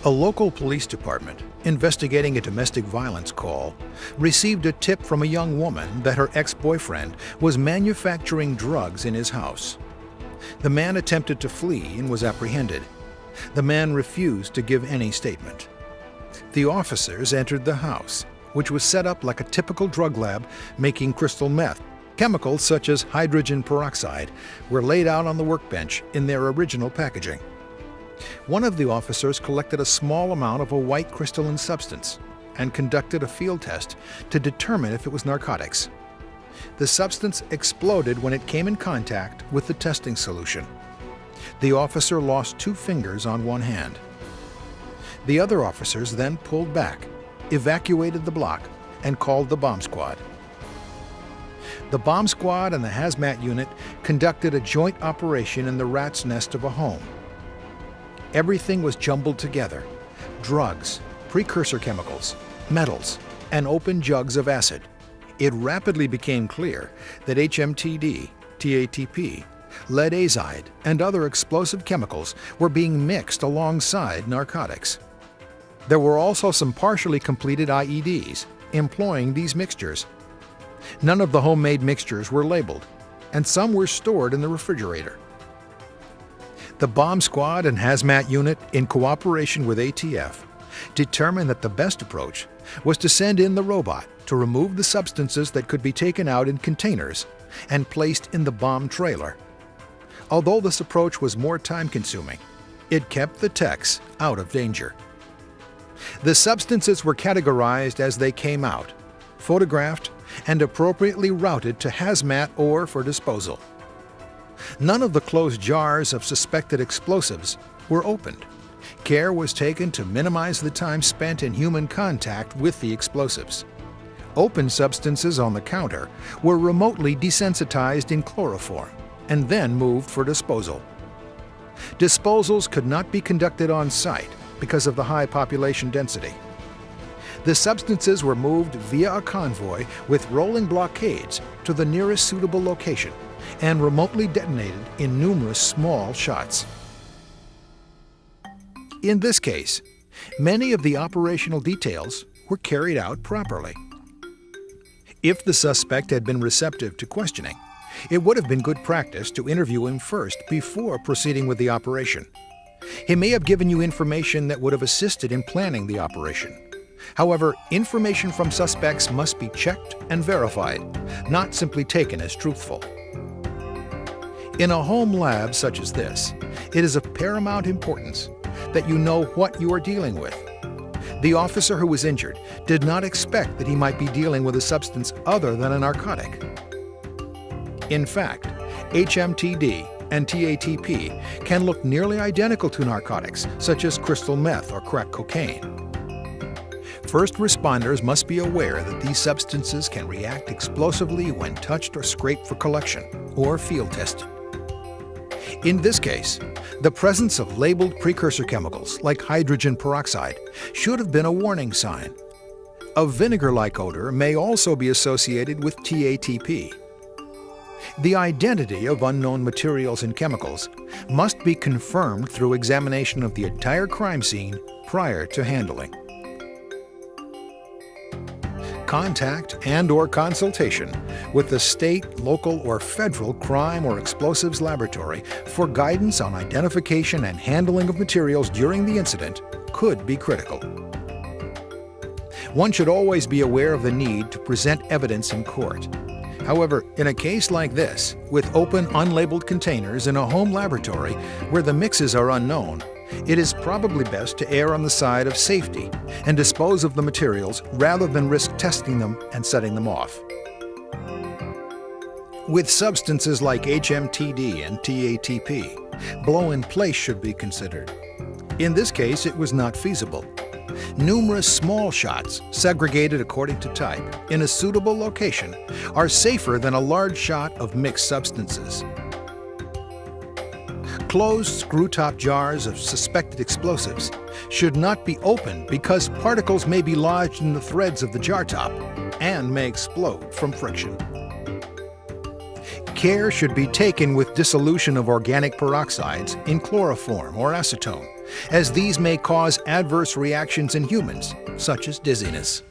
A local police department, investigating a domestic violence call, received a tip from a young woman that her ex-boyfriend was manufacturing drugs in his house. The man attempted to flee and was apprehended. The man refused to give any statement. The officers entered the house, which was set up like a typical drug lab making crystal meth. Chemicals such as hydrogen peroxide were laid out on the workbench in their original packaging. One of the officers collected a small amount of a white crystalline substance and conducted a field test to determine if it was narcotics. The substance exploded when it came in contact with the testing solution. The officer lost 2 fingers on one hand. The other officers then pulled back, evacuated the block, and called the bomb squad. The bomb squad and the hazmat unit conducted a joint operation in the rat's nest of a home. Everything was jumbled together: drugs, precursor chemicals, metals, and open jugs of acid. It rapidly became clear that HMTD, TATP, lead azide, and other explosive chemicals were being mixed alongside narcotics. There were also some partially completed IEDs employing these mixtures. None of the homemade mixtures were labeled, and some were stored in the refrigerator. The bomb squad and hazmat unit, in cooperation with ATF, determined that the best approach was to send in the robot to remove the substances that could be taken out in containers and placed in the bomb trailer. Although this approach was more time-consuming, it kept the techs out of danger. The substances were categorized as they came out, photographed, and appropriately routed to hazmat or for disposal. None of the closed jars of suspected explosives were opened. Care was taken to minimize the time spent in human contact with the explosives. Open substances on the counter were remotely desensitized in chloroform and then moved for disposal. Disposals could not be conducted on site because of the high population density. The substances were moved via a convoy with rolling blockades to the nearest suitable location and remotely detonated in numerous small shots. In this case, many of the operational details were carried out properly. If the suspect had been receptive to questioning, it would have been good practice to interview him first before proceeding with the operation. He may have given you information that would have assisted in planning the operation. However, information from suspects must be checked and verified, not simply taken as truthful. In a home lab such as this, it is of paramount importance that you know what you are dealing with. The officer who was injured did not expect that he might be dealing with a substance other than a narcotic. In fact, HMTD and TATP can look nearly identical to narcotics, such as crystal meth or crack cocaine. First responders must be aware that these substances can react explosively when touched or scraped for collection or field tested. In this case, the presence of labeled precursor chemicals like hydrogen peroxide should have been a warning sign. A vinegar-like odor may also be associated with TATP. The identity of unknown materials and chemicals must be confirmed through examination of the entire crime scene prior to handling. Contact and/or consultation with the state, local, or federal crime or explosives laboratory for guidance on identification and handling of materials during the incident could be critical. One should always be aware of the need to present evidence in court. However, in a case like this, with open, unlabeled containers in a home laboratory where the mixes are unknown, it is probably best to err on the side of safety and dispose of the materials rather than risk testing them and setting them off. With substances like HMTD and TATP, blow-in-place should be considered. In this case, it was not feasible. Numerous small shots, segregated according to type, in a suitable location, are safer than a large shot of mixed substances. Closed screw-top jars of suspected explosives should not be opened because particles may be lodged in the threads of the jar top and may explode from friction. Care should be taken with dissolution of organic peroxides in chloroform or acetone as these may cause adverse reactions in humans, such as dizziness.